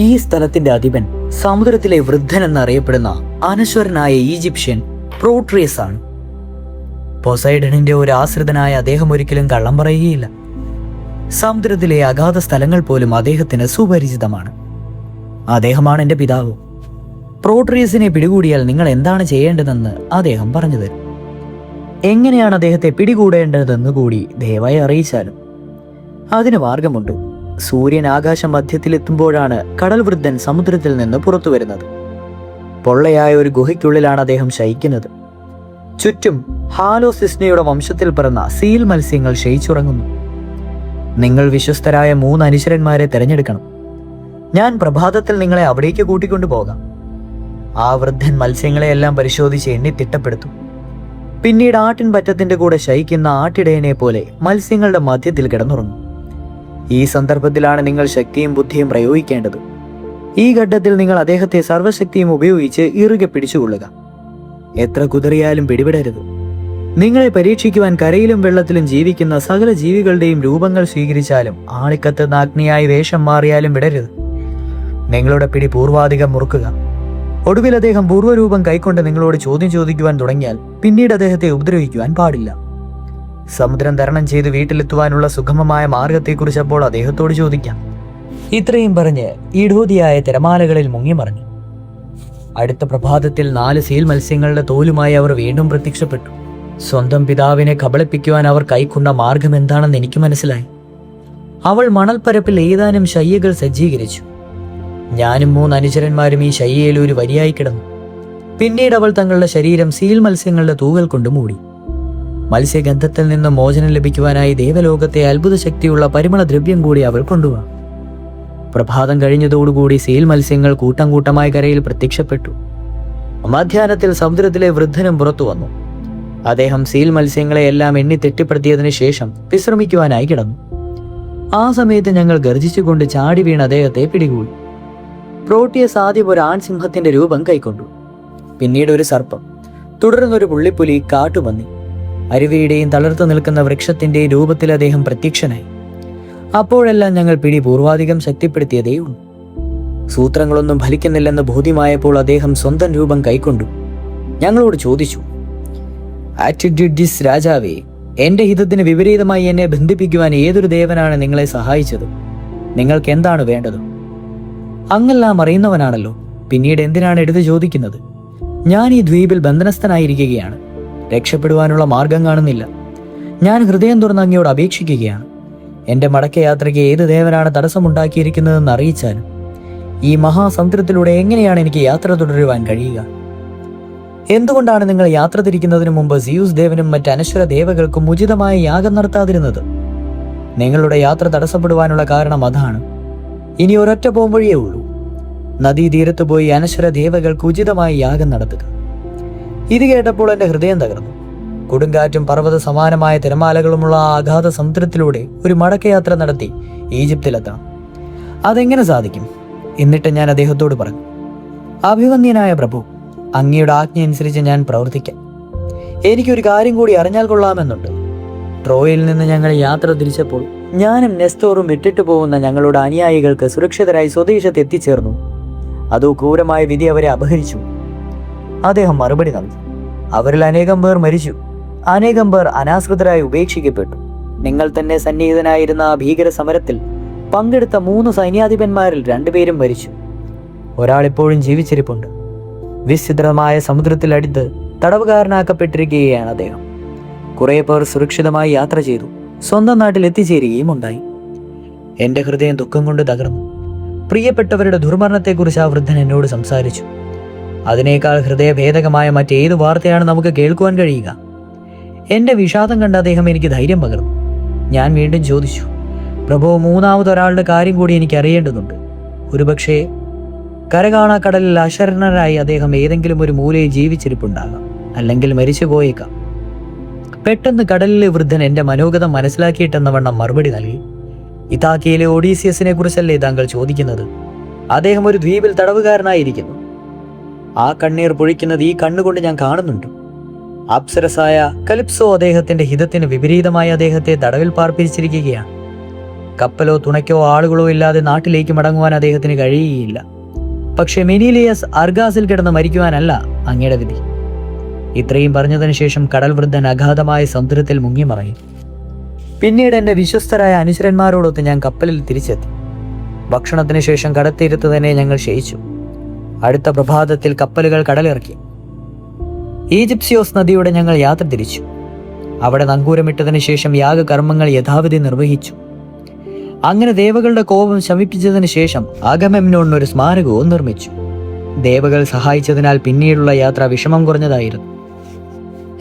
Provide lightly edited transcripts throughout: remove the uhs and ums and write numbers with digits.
ഈ സ്ഥലത്തിന്റെ അധിപൻ സമുദ്രത്തിലെ വൃദ്ധൻ എന്നറിയപ്പെടുന്ന അനശ്വരനായ ഈജിപ്ഷ്യൻ പ്രോട്രിയസ് ആണ്. പൊസൈഡനിന്റെ ഒരു ആശ്രിതനായ അദ്ദേഹം ഒരിക്കലും കള്ളം പറയുകയില്ല. സമുദ്രത്തിലെ അഗാധ സ്ഥലങ്ങൾ പോലും അദ്ദേഹത്തിന് സുപരിചിതമാണ്. അദ്ദേഹമാണ് എൻ്റെ പിതാവ്. പ്രോട്രിയസിനെ പിടികൂടിയാൽ നിങ്ങൾ എന്താണ് ചെയ്യേണ്ടതെന്ന് അദ്ദേഹം പറഞ്ഞു തരും. എങ്ങനെയാണ് അദ്ദേഹത്തെ പിടികൂടേണ്ടതെന്ന് കൂടി ദയവായി അറിയിച്ചാലും. അതിന് മാർഗമുണ്ട്. സൂര്യൻ ആകാശ മധ്യത്തിലെത്തുമ്പോഴാണ് കടൽ വൃദ്ധൻ സമുദ്രത്തിൽ നിന്ന് പുറത്തു വരുന്നത്. പൊള്ളയായ ഒരു ഗുഹയ്ക്കുള്ളിലാണ് അദ്ദേഹം ശയിക്കുന്നത്. ചുറ്റും ഹാലോസിസ്നയുടെ വംശത്തിൽ പിറന്ന സീൽ മത്സ്യങ്ങൾ ശയിച്ചുറങ്ങുന്നു. നിങ്ങൾ വിശ്വസ്തരായ 3 അനുചരന്മാരെ തിരഞ്ഞെടുക്കണം. ഞാൻ പ്രഭാതത്തിൽ നിങ്ങളെ അവിടേക്ക് കൂട്ടിക്കൊണ്ടു പോകാം. ആ വൃദ്ധൻ മത്സ്യങ്ങളെയെല്ലാം പരിശോധിച്ച് എണ്ണി തിട്ടപ്പെടുത്തും. പിന്നീട് ആട്ടിൻ പറ്റത്തിന്റെ കൂടെ ശയിക്കുന്ന ആട്ടിടയനെ പോലെ മത്സ്യങ്ങളുടെ മധ്യത്തിൽ കിടന്നുറങ്ങും. ഈ സന്ദർഭത്തിലാണ് നിങ്ങൾ ശക്തിയും ബുദ്ധിയും പ്രയോഗിക്കേണ്ടത്. ഈ ഘട്ടത്തിൽ നിങ്ങൾ അദ്ദേഹത്തെ സർവ്വശക്തിയും ഉപയോഗിച്ച് ഇറുകെ പിടിച്ചുകൊള്ളുക. എത്ര കുതറിയാലും പിടിപെടരുത്. നിങ്ങളെ പരീക്ഷിക്കുവാൻ കരയിലും വെള്ളത്തിലും ജീവിക്കുന്ന സകല ജീവികളുടെയും രൂപങ്ങൾ സ്വീകരിച്ചാലും ആളിക്കത്തുന്ന അഗ്നിയായി വേഷം മാറിയാലും വിടരുത്. നിങ്ങളുടെ പിടി പൂർവാധികം മുറുക്കുക. ഒടുവിൽ അദ്ദേഹം പൂർവ്വരൂപം കൈക്കൊണ്ട് നിങ്ങളോട് ചോദ്യം ചോദിക്കുവാൻ തുടങ്ങിയാൽ പിന്നീട് അദ്ദേഹത്തെ ഉപദ്രവിക്കുവാൻ പാടില്ല. സമുദ്രം തരണം ചെയ്ത് വീട്ടിലെത്തുവാനുള്ള സുഗമമായ മാർഗത്തെക്കുറിച്ച് അപ്പോൾ അദ്ദേഹത്തോട് ചോദിക്കാം. ഇത്രയും പറഞ്ഞ് ഈഢോതിയായ തിരമാലകളിൽ മുങ്ങിമറഞ്ഞു. അടുത്ത പ്രഭാതത്തിൽ 4 സീൽ മത്സ്യങ്ങളുടെ തോലുമായി അവർ വീണ്ടും പ്രത്യക്ഷപ്പെട്ടു. സ്വന്തം പിതാവിനെ കബളിപ്പിക്കുവാൻ അവർ കൈക്കൊണ്ട മാർഗം എന്താണെന്ന് എനിക്ക് മനസ്സിലായി. അവൾ മണൽപ്പരപ്പിൽ ഏതാനും ശയ്യകൾ സജ്ജീകരിച്ചു. ഞാനും 3 അനുചരന്മാരും ഈ ശയ്യയിൽ ഒരു വരിയായി കിടന്നു. പിന്നീട് അവൾ തങ്ങളുടെ ശരീരം സീൽ മത്സ്യങ്ങളുടെ തൂവൽ കൊണ്ട് മൂടി. മത്സ്യഗന്ധത്തിൽ നിന്ന് മോചനം ലഭിക്കുവാനായി ദേവലോകത്തെ അത്ഭുത ശക്തിയുള്ള പരിമള ദ്രവ്യം കൂടി അവൾ കൊണ്ടുവന്നു. പ്രഭാതം കഴിഞ്ഞതോടുകൂടി സീൽ മത്സ്യങ്ങൾ കൂട്ടം കൂട്ടമായി കരയിൽ പ്രത്യക്ഷപ്പെട്ടു. മധ്യാഹ്നത്തിൽ സമുദ്രത്തിലെ വൃദ്ധനും പുറത്തു വന്നു. അദ്ദേഹം സീൽ മത്സ്യങ്ങളെയെല്ലാം എണ്ണി തെറ്റിപ്പെടുത്തിയതിനു ശേഷം വിശ്രമിക്കുവാനായി കിടന്നു. ആ സമയത്ത് ഞങ്ങൾ ഗർജിച്ചുകൊണ്ട് ചാടി വീണ് അദ്ദേഹത്തെ പിടികൂടി. പ്രോട്ടിയസ് ആദ്യം ഒരു ആൺസിംഹത്തിന്റെ രൂപം കൈക്കൊണ്ടു. പിന്നീട് ഒരു സർപ്പം, തുടർന്നൊരു പുള്ളിപ്പുലി, കാട്ടുപന്നി, അരുവിയുടെയും തളർത്തു നിൽക്കുന്ന വൃക്ഷത്തിന്റെയും രൂപത്തിൽ അദ്ദേഹം പ്രത്യക്ഷനായി. അപ്പോഴെല്ലാം ഞങ്ങൾ പിടി പൂർവാധികം ശക്തിപ്പെടുത്തിയതേയുള്ളൂ. സൂത്രങ്ങളൊന്നും ഫലിക്കുന്നില്ലെന്ന് ബോധ്യമായപ്പോൾ അദ്ദേഹം സ്വന്തം രൂപം കൈക്കൊണ്ടു. ഞങ്ങളോട് ചോദിച്ചു, ആറ്റിഡിഡിസ് രാജാവേ, എന്റെ ഹിതത്തിന് വിപരീതമായി എന്നെ ബന്ധിപ്പിക്കുവാൻ ഏതൊരു ദേവനാണ് നിങ്ങളെ സഹായിച്ചത്? നിങ്ങൾക്ക് എന്താണ് വേണ്ടത്? അങ്ങെല്ലാം അറിയുന്നവനാണല്ലോ, പിന്നീട് എന്തിനാണ് എടുത്തു ചോദിക്കുന്നത്? ഞാൻ ഈ ദ്വീപിൽ ബന്ധനസ്ഥനായിരിക്കുകയാണ്. രക്ഷപ്പെടുവാനുള്ള മാർഗം കാണുന്നില്ല. ഞാൻ ഹൃദയം തുറന്ന് അങ്ങയോട് അപേക്ഷിക്കുകയാണ്. എന്റെ മടക്കയാത്രയ്ക്ക് ഏത് ദേവനാണ് തടസ്സമുണ്ടാക്കിയിരിക്കുന്നതെന്ന് അറിയിച്ചാലും ഈ മഹാസമുദ്രത്തിലൂടെ എങ്ങനെയാണ് എനിക്ക് യാത്ര തുടരുവാൻ കഴിയുക? എന്തുകൊണ്ടാണ് നിങ്ങൾ യാത്ര തിരിക്കുന്നതിന് മുമ്പ് സിയൂസ് ദേവനും മറ്റ് അനശ്വര ദേവകൾക്കും ഉചിതമായ യാഗം നടത്താതിരുന്നത്? നിങ്ങളുടെ യാത്ര തടസ്സപ്പെടുവാനുള്ള കാരണം അതാണ്. ഇനി ഒരൊറ്റ പോംവഴിയേ ഉള്ളൂ. നദീതീരത്ത് പോയി അനശ്വര ദേവകൾക്ക് ഉചിതമായ യാഗം നടത്തുക. ഇത് കേട്ടപ്പോൾ എൻ്റെ ഹൃദയം തകർന്നു. കൊടുങ്കാറ്റും പർവ്വത സമാനമായ തിരമാലകളുമുള്ള ആ അഗാധ സമുദ്രത്തിലൂടെ ഒരു മടക്കയാത്ര നടത്തി ഈജിപ്തിലെത്താം. അതെങ്ങനെ സാധിക്കും? എന്നിട്ട് ഞാൻ അദ്ദേഹത്തോട് പറഞ്ഞു, അഭിവന്യനായ പ്രഭു, അങ്ങയുടെ ആജ്ഞ അനുസരിച്ച് ഞാൻ പ്രവർത്തിക്കാം. എനിക്കൊരു കാര്യം കൂടി അറിഞ്ഞാൽ കൊള്ളാമെന്നുണ്ട്. ട്രോയിൽ നിന്ന് ഞങ്ങൾ യാത്ര തിരിച്ചപ്പോൾ ഞാനും നെസ്തോറും വിട്ടിട്ട് പോകുന്ന ഞങ്ങളുടെ അനുയായികൾക്ക് സുരക്ഷിതരായി സ്വദേശത്ത് എത്തിച്ചേർന്നു. അതോ ക്രൂരമായ വിധി അവരെ അപഹരിച്ചു? അദ്ദേഹം മറുപടി നൽകി, അവരിൽ അനേകം പേർ മരിച്ചു, അനേകം പേർ അനാശ്രിതരായി ഉപേക്ഷിക്കപ്പെട്ടു. നിങ്ങൾ തന്നെ സന്നിഹിതനായിരുന്ന ആ ഭീകര സമരത്തിൽ പങ്കെടുത്ത 3 സൈന്യാധിപന്മാരിൽ 2 പേരും മരിച്ചു. ഒരാളിപ്പോഴും ജീവിച്ചിരിപ്പുണ്ട്. വിസ്തൃതമായ സമുദ്രത്തിലടിത്ത് തടവുകാരനാക്കപ്പെട്ടിരിക്കുകയാണ് അദ്ദേഹം. കുറെ പേർ സുരക്ഷിതമായി യാത്ര ചെയ്തു സ്വന്തം നാട്ടിൽ എത്തിച്ചേരുകയും ഉണ്ടായി. എന്റെ ഹൃദയം ദുഃഖം കൊണ്ട് തകർന്നു. പ്രിയപ്പെട്ടവരുടെ ദുർമരണത്തെക്കുറിച്ച് ആ വൃദ്ധൻ എന്നോട് സംസാരിച്ചു. അതിനേക്കാൾ ഹൃദയഭേദകമായ മറ്റേത് വാർത്തയാണ് നമുക്ക് കേൾക്കുവാൻ കഴിയുക? എന്റെ വിഷാദം കണ്ട അദ്ദേഹം എനിക്ക് ധൈര്യം പകർന്നു. ഞാൻ വീണ്ടും ചോദിച്ചു, പ്രഭു, 3ാമതൊരാളുടെ കാര്യം കൂടി എനിക്ക് അറിയേണ്ടതുണ്ട്. ഒരുപക്ഷെ കരകാണാ കടലിൽ അശരണരായി അദ്ദേഹം ഏതെങ്കിലും ഒരു മൂലയിൽ ജീവിച്ചിരിപ്പുണ്ടാകാം, അല്ലെങ്കിൽ മരിച്ചു പോയേക്കാം. പെട്ടെന്ന് കടലിലെ വൃദ്ധൻ എന്റെ മനോഗതം മനസ്സിലാക്കിയിട്ടെന്നവണ്ണം മറുപടി നൽകി. ഇതാക്കിയിലെ ഒഡീസിയസിനെ കുറിച്ചല്ലേ താങ്കൾ ചോദിക്കുന്നത്? അദ്ദേഹം ഒരു ദ്വീപിൽ തടവുകാരനായിരിക്കുന്നു. ആ കണ്ണീർ പൊഴിക്കുന്നത് ഈ കണ്ണുകൊണ്ട് ഞാൻ കാണുന്നുണ്ട്. അപ്സരസായ കലിപ്സോ അദ്ദേഹത്തിന്റെ ഹിതത്തിന് വിപരീതമായി അദ്ദേഹത്തെ തടവിൽ പാർപ്പിച്ചിരിക്കുകയാണ്. കപ്പലോ തുണയ്ക്കോ ആളുകളോ ഇല്ലാതെ നാട്ടിലേക്ക് മടങ്ങുവാൻ അദ്ദേഹത്തിന് കഴിയുകയില്ല. പക്ഷെ മെനീലിയസ് അർഗാസിൽ കിടന്ന് മരിക്കുവാനല്ല അങ്ങയുടെ വിധി. ഇത്രയും പറഞ്ഞതിന് ശേഷം കടൽ വൃദ്ധൻ അഗാധമായ സമുദ്രത്തിൽ മുങ്ങിമറയും. പിന്നീട് എൻ്റെ വിശ്വസ്തരായ അനുചരന്മാരോടൊത്ത് ഞാൻ കപ്പലിൽ തിരിച്ചെത്തി. ഭക്ഷണത്തിന് ശേഷം കടൽത്തീരത്ത് തന്നെ ഞങ്ങൾ ശയിച്ചു. അടുത്ത പ്രഭാതത്തിൽ കപ്പലുകൾ കടലിറക്കി. ഈജിപ്സിയോസ് നദിയുടെ ഞങ്ങൾ യാത്ര തിരിച്ചു. അവിടെ നങ്കൂരമിട്ടതിന് ശേഷം യാഗകർമ്മങ്ങൾ യഥാവിധി നിർവഹിച്ചു. അങ്ങനെ ദേവകളുടെ കോപം ശമിപ്പിച്ചതിന് ശേഷം അഗമെമ്നോണിന് ഒരു സ്മാരകവും നിർമ്മിച്ചു. ദേവകൾ സഹായിച്ചതിനാൽ പിന്നീടുള്ള യാത്ര വിഷമം കുറഞ്ഞതായിരുന്നു.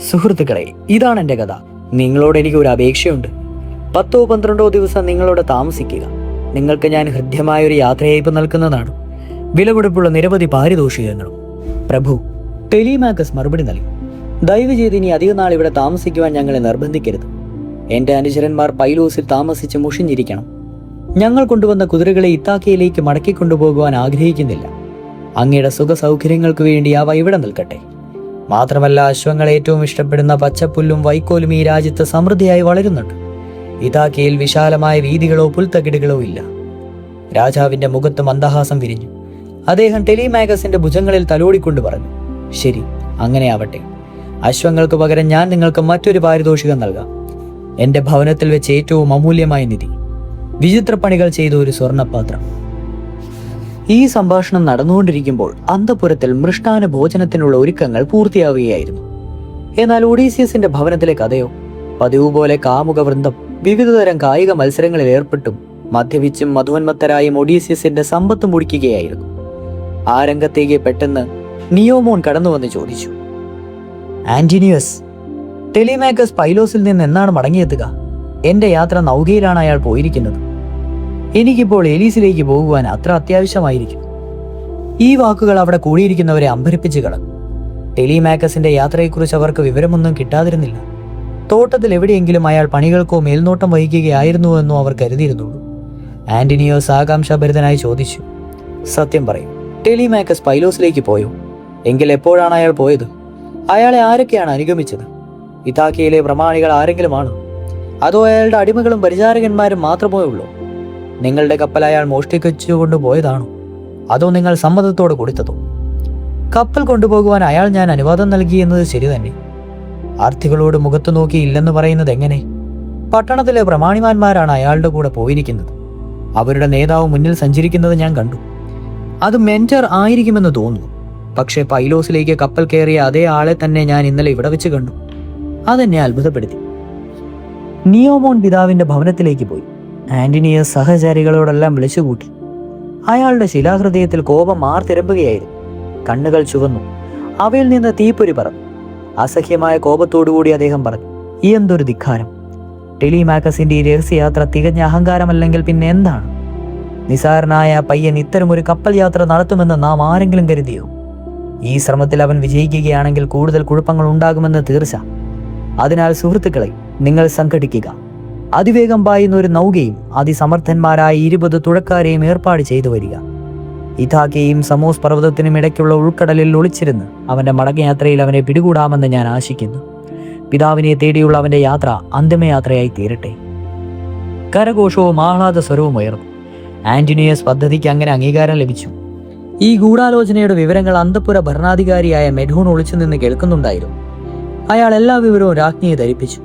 സുഹൃത്തുക്കളെ, ഇതാണ് എൻ്റെ കഥ. നിങ്ങളോട് എനിക്ക് ഒരു അപേക്ഷയുണ്ട്. 10-12 ദിവസം നിങ്ങളോട് താമസിക്കുക. നിങ്ങൾക്ക് ഞാൻ ഹൃദ്യമായൊരു യാത്രയയപ്പ് നൽകുന്നതാണ്. വിലപിടിപ്പുള്ള നിരവധി പാരിതോഷികങ്ങളും. പ്രഭു ടെലിമാക്കസ് മറുപടി നൽകി. ദയവ് ചെയ്ത് ഇനി അധിക നാൾ ഇവിടെ താമസിക്കുവാൻ ഞങ്ങളെ നിർബന്ധിക്കരുത്. എൻ്റെ അനുചരന്മാർ പൈലോസിൽ താമസിച്ച് മുഷിഞ്ഞിരിക്കണം. ഞങ്ങൾ കൊണ്ടുവന്ന കുതിരകളെ ഇത്താക്കയിലേക്ക് മടക്കിക്കൊണ്ടുപോകുവാൻ ആഗ്രഹിക്കുന്നില്ല. അങ്ങയുടെ സുഖ സൗകര്യങ്ങൾക്ക് വേണ്ടി അവ ഇവിടെ നിൽക്കട്ടെ. മാത്രമല്ല, അശ്വങ്ങൾ ഏറ്റവും ഇഷ്ടപ്പെടുന്ന പച്ചപ്പുല്ലും വൈക്കോലും ഈ രാജ്യത്ത് സമൃദ്ധിയായി വളരുന്നുണ്ട്. ഇതാക്കയിൽ വിശാലമായ വീതികളോ പുൽത്തകിടുകളോ ഇല്ല. രാജാവിന്റെ മുഖത്ത് മന്ദഹാസം വിരിഞ്ഞു. അദ്ദേഹം ടെലിമാഗസിന്റെ ഭുജങ്ങളിൽ തലോടിക്കൊണ്ട് പറഞ്ഞു, ശരി, അങ്ങനെയാവട്ടെ. അശ്വങ്ങൾക്ക് പകരം ഞാൻ നിങ്ങൾക്ക് മറ്റൊരു പാരിതോഷികം നൽകാം. എൻ്റെ ഭവനത്തിൽ വെച്ച് ഏറ്റവും അമൂല്യമായ നിധി, വിചിത്രപ്പണികൾ ചെയ്ത ഒരു സ്വർണ്ണപാത്രം. ഈ സംഭാഷണം നടന്നുകൊണ്ടിരിക്കുമ്പോൾ അന്തഃപുരത്തിൽ മൃഷ്ടാന ഭോജനത്തിനുള്ള ഒരുക്കങ്ങൾ പൂർത്തിയാവുകയായിരുന്നു. എന്നാൽ ഒഡീസിയസിന്റെ ഭവനത്തിലെ കഥയോ പതിവ് പോലെ കാമുക വൃന്ദം വിവിധതരം കായിക മത്സരങ്ങളിൽ ഏർപ്പെട്ടും മദ്യപിച്ചും മധുവന്മത്തരായും ഒഡീസിയസിന്റെ സമ്പത്ത് മുടിക്കുകയായിരുന്നു. ആ രംഗത്തേക്ക് പെട്ടെന്ന് നിയോമോൻ കടന്നു വന്ന് ചോദിച്ചു, ആന്റിനിയസ്, ടെലിമാക്കസ് പൈലോസിൽ നിന്ന് എന്നാണ് മടങ്ങിയെത്തുക? എൻ്റെ യാത്ര നൗകയിലാണ് അയാൾ പോയിരിക്കുന്നത്. എനിക്കിപ്പോൾ എലീസിലേക്ക് പോകുവാൻ അത്ര അത്യാവശ്യമായിരിക്കും. ഈ വാക്കുകൾ അവിടെ കൂടിയിരിക്കുന്നവരെ അമ്പരിപ്പിച്ച് കളഞ്ഞു. ടെലിമാക്കസിന്റെ യാത്രയെക്കുറിച്ച് അവർക്ക് വിവരമൊന്നും കിട്ടാതിരുന്നില്ല. തോട്ടത്തിൽ എവിടെയെങ്കിലും അയാൾ പണികൾക്കോ മേൽനോട്ടം വഹിക്കുകയായിരുന്നുവെന്നോ അവർ കരുതിയിരുന്നുള്ളൂ. ആന്റണിയോസ് ആകാംക്ഷാഭരിതനായി ചോദിച്ചു, സത്യം പറയും, ടെലിമാക്കസ് പൈലോസിലേക്ക് പോയോ? എങ്കിൽ എപ്പോഴാണ് അയാൾ പോയത്? അയാളെ ആരൊക്കെയാണ് അനുഗമിച്ചത്? ഇതാക്കയിലെ പ്രമാണികൾ ആരെങ്കിലുമാണോ? അതോ അയാളുടെ അടിമകളും പരിചാരകന്മാരും മാത്രമേ ഉള്ളൂ? നിങ്ങളുടെ കപ്പൽ അയാൾ മോഷ്ടിച്ചുകൊണ്ട് പോയതാണോ? അതോ നിങ്ങൾ സമ്മതത്തോടെ കൊടുത്തതോ? കപ്പൽ കൊണ്ടുപോകുവാൻ അയാൾ ഞാൻ അനുവാദം നൽകി എന്നത് ശരി തന്നെ. ആർത്തികളോട് മുഖത്തു നോക്കി ഇല്ലെന്ന് പറയുന്നത് എങ്ങനെ? പട്ടണത്തിലെ പ്രമാണിമാന്മാരാണ് അയാളുടെ കൂടെ പോയിരിക്കുന്നത്. അവരുടെ നേതാവ് മുന്നിൽ സഞ്ചരിക്കുന്നത് ഞാൻ കണ്ടു. അത് മെന്റർ ആയിരിക്കുമെന്ന് തോന്നുന്നു. പക്ഷേ പൈലോസിലേക്ക് കപ്പൽ കയറിയ അതേ ആളെ തന്നെ ഞാൻ ഇന്നലെ ഇവിടെ വെച്ച് കണ്ടു. അതെന്നെ അത്ഭുതപ്പെടുത്തി. നിയോമോൻ പിതാവിന്റെ ഭവനത്തിലേക്ക് പോയി. ആന്റണിയസ് സഹചാരികളോടെല്ലാം വിളിച്ചുകൂട്ടി. അയാളുടെ ശിലാഹൃദയത്തിൽ കോപം ആർത്തിരമ്പുകയായിരുന്നു. കണ്ണുകൾ ചുവന്നു. അവയിൽ നിന്ന് തീപ്പൊരി പറന്നു. അസഹ്യമായ കോപത്തോടുകൂടി അദ്ദേഹം പറഞ്ഞു, എന്തൊരു ധിക്കാരം! ടെലിമാക്കസിന്റെ ഈ രഹസ്യയാത്ര തികഞ്ഞ അഹങ്കാരമല്ലെങ്കിൽ പിന്നെ എന്താണ്? നിസാരനായ പയ്യൻ ഇത്തരമൊരു കപ്പൽ യാത്ര നടത്തുമെന്ന് നാം ആരെങ്കിലും കരുതിയോ? ഈ ശ്രമത്തിൽ അവൻ വിജയിക്കുകയാണെങ്കിൽ കൂടുതൽ കുഴപ്പങ്ങൾ ഉണ്ടാകുമെന്ന് തീർച്ച. അതിനാൽ സുഹൃത്തുക്കളെ, നിങ്ങൾ സംഘടിക്കുക. അതിവേഗം പായുന്ന ഒരു നൗകയും അതിസമർത്ഥന്മാരായ 20 തുഴക്കാരെയും ഏർപ്പാട് ചെയ്തു വരിക. ഇതാക്കയും സമോസ് പർവ്വതത്തിനും ഇടയ്ക്കുള്ള ഉൾക്കടലിൽ ഒളിച്ചിരുന്ന് അവന്റെ മടക്കയാത്രയിൽ അവനെ പിടികൂടാമെന്ന് ഞാൻ ആശിക്കുന്നു. പിതാവിനെ തേടിയുള്ള അവന്റെ യാത്ര അന്തിമയാത്രയായി തീരട്ടെ. കരഘോഷവും ആഹ്ലാദ സ്വരവും ഉയർന്നു. ആന്റണിയസ് പദ്ധതിക്ക് അങ്ങനെ അംഗീകാരം ലഭിച്ചു. ഈ ഗൂഢാലോചനയുടെ വിവരങ്ങൾ അന്തഃപുര ഭരണാധികാരിയായ മെഡോൺ ഒളിച്ചു നിന്ന് കേൾക്കുന്നുണ്ടായിരുന്നു. അയാൾ എല്ലാ വിവരവും രാജ്ഞിയെ ധരിപ്പിച്ചു.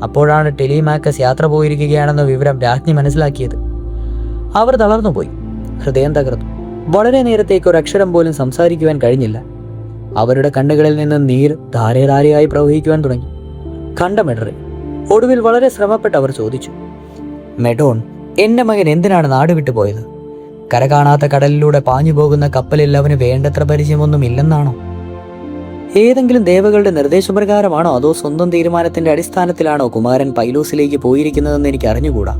അപ്പോഴാണ് ടെലിമാക്കസ് യാത്ര പോയിരിക്കുകയാണെന്ന വിവരം രാജ്ഞി മനസ്സിലാക്കിയത്. അവർ തളർന്നുപോയി. ഹൃദയം തകർന്നു. വളരെ നേരത്തേക്ക് ഒരു അക്ഷരം പോലും സംസാരിക്കുവാൻ കഴിഞ്ഞില്ല. അവരുടെ കണ്ണുകളിൽ നിന്ന് നീര് ധാരധാരയായി പ്രവഹിക്കുവാൻ തുടങ്ങി. കണ്ടമിടറി. ഒടുവിൽ വളരെ ശ്രമപ്പെട്ട് അവർ ചോദിച്ചു, മെഡോൺ, എന്റെ മകൻ എന്തിനാണ് നാട് വിട്ടുപോയത്? കര കാണാത്ത കടലിലൂടെ പാഞ്ഞു പോകുന്ന കപ്പലിൽ അവന് വേണ്ടത്ര പരിചയമൊന്നും ഇല്ലെന്നാണോ? ഏതെങ്കിലും ദേവകളുടെ നിർദ്ദേശപ്രകാരമാണോ അതോ സ്വന്തം തീരുമാനത്തിന്റെ അടിസ്ഥാനത്തിലാണോ കുമാരൻ പൈലോസിലേക്ക് പോയിരിക്കുന്നതെന്ന് എനിക്ക് അറിഞ്ഞുകൂടാ.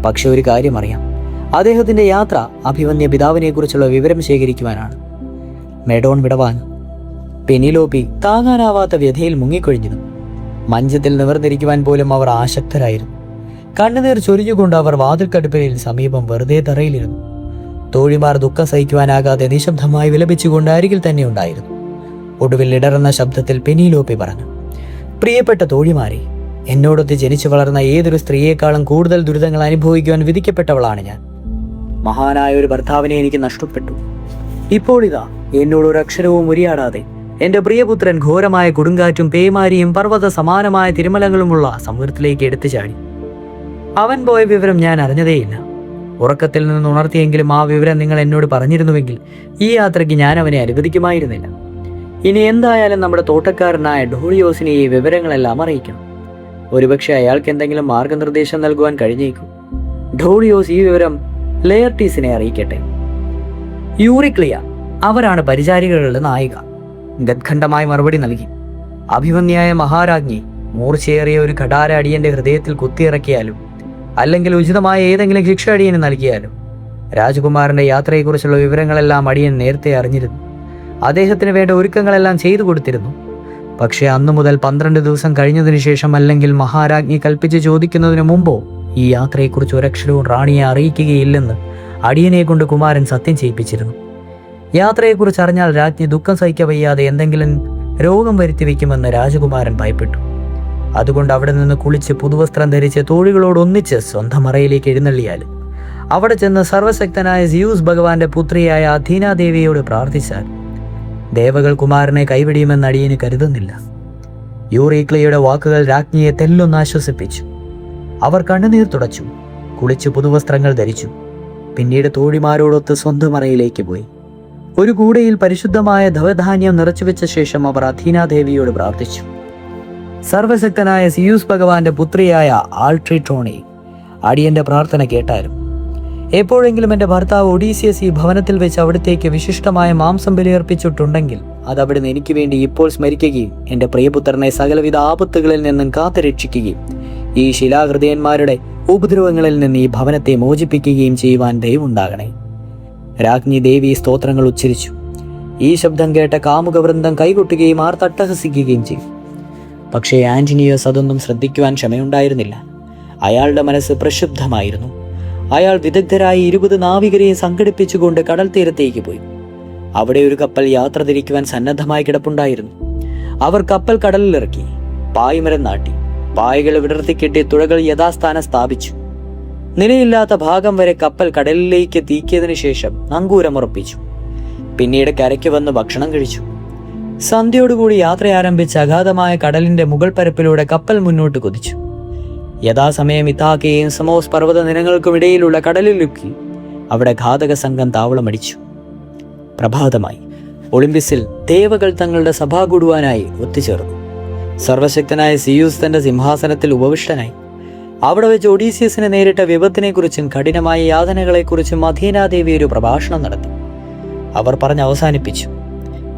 പക്ഷെ ഒരു കാര്യം അറിയാം, അദ്ദേഹത്തിന്റെ യാത്ര അഭിമന്യ പിതാവിനെ കുറിച്ചുള്ള വിവരം ശേഖരിക്കുവാനാണ്. മെഡോൺ വിടവാങ്ങി. പെനിലോപ്പി താങ്ങാനാവാത്ത വ്യഥയിൽ മുങ്ങിക്കൊഴിഞ്ഞിരുന്നു. മഞ്ചത്തിൽ നിവർന്നിരിക്കുവാൻ പോലും അവർ ആശക്തരായിരുന്നു. കണ്ണുനീർ ചൊരിഞ്ഞുകൊണ്ട് അവർ വാതിൽക്കടുപ്പിൽ സമീപം വെറുതെ തറയിലിരുന്നു. തോഴിമാർ ദുഃഖം സഹിക്കുവാനാകാതെ നിശബ്ദമായി വിലപിച്ചുകൊണ്ട് അരികിൽ തന്നെ ഉണ്ടായിരുന്നു. ഒടുവിൽ ഇടറുന്ന ശബ്ദത്തിൽ പെനിലോപ്പി പറഞ്ഞു, പ്രിയപ്പെട്ട തോഴിമാരെ, എന്നോടൊത്ത് ജനിച്ചു വളർന്ന ഏതൊരു സ്ത്രീയേക്കാളും കൂടുതൽ ദുരിതങ്ങൾ അനുഭവിക്കുവാൻ വിധിക്കപ്പെട്ടവളാണ് ഞാൻ. മഹാനായ ഒരു ഭർത്താവിനെ എനിക്ക് നഷ്ടപ്പെട്ടു. ഇപ്പോൾ ഇതാ എന്നോട് ഒരു അക്ഷരവും ഉരിയാടാതെ എൻ്റെ പ്രിയപുത്രൻ ഘോരമായ കൊടുങ്കാറ്റും പേമാരിയും പർവ്വത സമാനമായ തിരുമലങ്ങളുമുള്ള സമുദ്രത്തിലേക്ക് എടുത്തു ചാടി. അവൻ പോയ വിവരം ഞാൻ അറിഞ്ഞതേയില്ല. ഉറക്കത്തിൽ നിന്ന് ഉണർത്തിയെങ്കിലും ആ വിവരം നിങ്ങൾ എന്നോട് പറഞ്ഞിരുന്നുവെങ്കിൽ ഈ യാത്രയ്ക്ക് ഞാൻ അവനെ അനുവദിക്കുമായിരുന്നില്ല. ഇനി എന്തായാലും നമ്മുടെ തോട്ടക്കാരനായ ഡോളിയോസിനെ ഈ വിവരങ്ങളെല്ലാം അറിയിക്കണം. ഒരുപക്ഷെ അയാൾക്ക് എന്തെങ്കിലും മാർഗനിർദ്ദേശം നൽകുവാൻ കഴിഞ്ഞേക്കും. ഡോളിയോസ് ഈ വിവരം ലെയർട്ടീസിനെ അറിയിക്കട്ടെ. യൂറിക്ലിയ, അവരാണ് പരിചാരികളുടെ നായിക, ഗദ്ഖണ്ഡമായി മറുപടി നൽകി. അഭിമന്യായ മഹാരാജ്ഞി, മൂർച്ചയേറിയ ഒരു കഠാര അടിയന്റെ ഹൃദയത്തിൽ കുത്തിയിറക്കിയാലും അല്ലെങ്കിൽ ഉചിതമായ ഏതെങ്കിലും ശിക്ഷ അടിയന് നൽകിയാലും രാജകുമാരന്റെ യാത്രയെക്കുറിച്ചുള്ള വിവരങ്ങളെല്ലാം അടിയൻ നേരത്തെ അറിഞ്ഞിരുന്നു. അദ്ദേഹത്തിന് വേണ്ട ഒരുക്കങ്ങളെല്ലാം ചെയ്തു കൊടുത്തിരുന്നു. പക്ഷേ അന്നു മുതൽ 12 ദിവസം കഴിഞ്ഞതിനു ശേഷം അല്ലെങ്കിൽ മഹാരാജ്ഞി കൽപ്പിച്ച് ചോദിക്കുന്നതിന് മുമ്പോ ഈ യാത്രയെക്കുറിച്ച് ഒരക്ഷരവും റാണിയെ അറിയിക്കുകയില്ലെന്ന് അടിയനെ കൊണ്ട് കുമാരൻ സത്യം ചെയ്യിപ്പിച്ചിരുന്നു. യാത്രയെക്കുറിച്ച് അറിഞ്ഞാൽ രാജ്ഞി ദുഃഖം സഹിക്കവയ്യാതെ എന്തെങ്കിലും രോഗം വരുത്തി വയ്ക്കുമെന്ന് രാജകുമാരൻ ഭയപ്പെട്ടു. അതുകൊണ്ട് അവിടെ നിന്ന് കുളിച്ച് പുതുവസ്ത്രം ധരിച്ച് തോഴികളോടൊന്നിച്ച് സ്വന്തം മറയിലേക്ക് എഴുന്നള്ളിയാൽ അവിടെ ചെന്ന് സർവശക്തനായ സിയൂസ് ഭഗവാന്റെ പുത്രിയായ അഥീനാദേവിയോട് പ്രാർത്ഥിച്ചാൽ ദേവകൾ കുമാരനെ കൈവിടിയുമെന്ന് അടിയന് കരുതുന്നില്ല. യൂറിക്ലിയയുടെ വാക്കുകൾ രാജ്ഞിയെ തെല്ലൊന്ന് ആശ്വസിപ്പിച്ചു. അവർ കണ്ണുനീർ തുടച്ചു, കുളിച്ച് പുതുവസ്ത്രങ്ങൾ ധരിച്ചു. പിന്നീട് തോഴിമാരോടൊത്ത് സ്വന്തം മറയിലേക്ക് പോയി. ഒരു കൂടയിൽ പരിശുദ്ധമായ ധവധാന്യം നിറച്ചുവെച്ച ശേഷം അവർ അഥീനാദേവിയോട് പ്രാർത്ഥിച്ചു. സർവശക്തനായ സിയൂസ് ഭഗവാന്റെ പുത്രിയായ ആൾട്രിട്രോണി, അടിയന്റെ പ്രാർത്ഥന കേട്ടാലും എപ്പോഴെങ്കിലും എൻ്റെ ഭർത്താവ് ഒഡീസിയസ് ഈ ഭവനത്തിൽ വെച്ച് അവിടത്തേക്ക് വിശിഷ്ടമായ മാംസം ബലിയർപ്പിച്ചിട്ടുണ്ടെങ്കിൽ അത് അവിടുന്ന് എനിക്ക് വേണ്ടി ഇപ്പോൾ സ്മരിക്കുകയും എൻ്റെ പ്രിയപുത്രനെ സകലവിധ ആപത്തുകളിൽ നിന്നും കാത്തുരക്ഷിക്കുകയും ഈ ശിലാഹൃദയന്മാരുടെ ഉപദ്രവങ്ങളിൽ നിന്ന് ഈ ഭവനത്തെ മോചിപ്പിക്കുകയും ചെയ്യുവാൻ ദയവുണ്ടാകണേ. രാജ്ഞി ദേവി സ്തോത്രങ്ങൾ ഉച്ചരിച്ചു. ഈ ശബ്ദം കേട്ട കാമുകവൃന്ദം കൈകൊട്ടുകയും ആർത്തട്ടഹസിക്കുകയും ചെയ്തു. പക്ഷേ ആന്റണിയോസ് അതൊന്നും ശ്രദ്ധിക്കുവാൻ ക്ഷമയുണ്ടായിരുന്നില്ല. അയാളുടെ മനസ്സ് പ്രക്ഷുബ്ധമായിരുന്നു. അയാൾ വിദഗ്ധരായി 20 നാവികരെയും സംഘടിപ്പിച്ചുകൊണ്ട് കടൽ തീരത്തേക്ക് പോയി. അവിടെ ഒരു കപ്പൽ യാത്ര തിരിക്കുവാൻ സന്നദ്ധമായി കിടപ്പുണ്ടായിരുന്നു. അവർ കപ്പൽ കടലിലിറക്കി, പായ്മരം നാട്ടി, പായകൾ വിടർത്തിക്കെട്ടി തുഴകൾ യഥാസ്ഥാനം സ്ഥാപിച്ചു. നിലയില്ലാത്ത ഭാഗം വരെ കപ്പൽ കടലിലേക്ക് തീക്കിയതിനു ശേഷം നങ്കൂരമുറപ്പിച്ചു. പിന്നീട് കരയ്ക്ക് വന്ന് ഭക്ഷണം കഴിച്ചു. സന്ധ്യയോടുകൂടി യാത്ര ആരംഭിച്ച അഗാധമായ കടലിന്റെ മുകൾ പരപ്പിലൂടെ കപ്പൽ മുന്നോട്ട് കുതിച്ചു. യഥാസമയം ഇതാക്കയും സമോസ് പർവ്വത നിരകൾക്കുമിടയിലുള്ള കടലിലുക്കി അവിടെ ഘാതക സംഘം താവളമടിച്ചു. പ്രഭാതമായി. ഒളിമ്പിസിൽ ദേവകൾ തങ്ങളുടെ സഭ കൂടുവാനായി ഒത്തുചേർന്നു. സർവശക്തനായ സിയൂസ് തന്റെ സിംഹാസനത്തിൽ ഉപവിഷ്ടനായി. അവിടെ വെച്ച് ഒഡീസിയസിനെ നേരിട്ട വിപത്തിനെക്കുറിച്ചും കഠിനമായ യാതനകളെക്കുറിച്ചും അഥീനാദേവി ഒരു പ്രഭാഷണം നടത്തി. അവർ പറഞ്ഞ് അവസാനിപ്പിച്ചു.